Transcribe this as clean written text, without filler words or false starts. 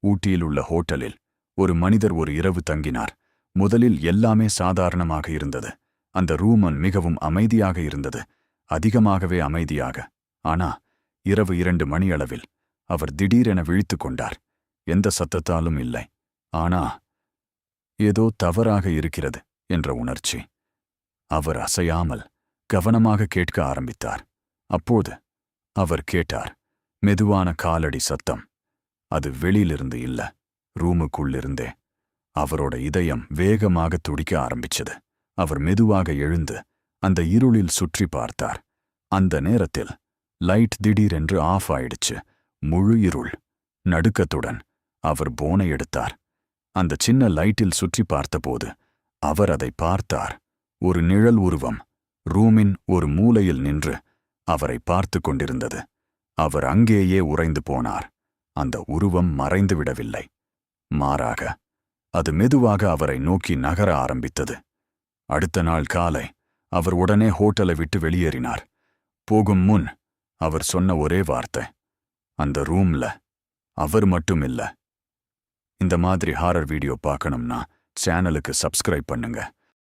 ஊட்டியில் உள்ள ஹோட்டலில் ஒரு மனிதர் ஒரு இரவு தங்கினார். முதலில் எல்லாமே சாதாரணமாக இருந்தது. அந்த ரூமன் மிகவும் அமைதியாக இருந்தது, அதிகமாகவே அமைதியாக. ஆனா இரவு 2 மணியளவில் அவர் திடீரென விழித்துக் கொண்டார். எந்த சத்தத்தாலும் இல்லை, ஆனா ஏதோ தவறாக இருக்கிறது என்ற உணர்ச்சி. அவர் அசையாமல் கவனமாக கேட்க ஆரம்பித்தார். அப்போது அவர் கேட்டார், மெதுவான காலடி சத்தம். அது வெளியிலிருந்து இல்ல, ரூமுக்குள்ளிருந்தே. அவரோட இதயம் வேகமாக துடிக்க ஆரம்பிச்சது. அவர் மெதுவாக எழுந்து அந்த இருளில் சுற்றி பார்த்தார். அந்த நேரத்தில் லைட் திடீரென்று ஆஃப் ஆயிடுச்சு. முழு இருள். நடுக்கத்துடன் அவர் போனை எடுத்தார். அந்த சின்ன லைட்டில் சுற்றி பார்த்தபோது அவர் அதை பார்த்தார். ஒரு நிழல் உருவம் ரூமின் ஒரு மூலையில் நின்று அவரை பார்த்து கொண்டிருந்தது. அவர் அங்கேயே உறைந்து போனார். அந்த உருவம் மறைந்து விடவில்லை, மாறாக அது மெதுவாக அவரை நோக்கி நகர ஆரம்பித்தது. அடுத்த நாள் காலை அவர் உடனே ஹோட்டலை விட்டு வெளியேறினார். போகும் முன் அவர் சொன்ன ஒரே வார்த்தை, அந்த ரூம்ல அவர் மட்டும் இல்ல. இந்த மாதிரி ஹாரர் வீடியோ பார்க்கணும்னா சேனலுக்கு சப்ஸ்கிரைப் பண்ணுங்க.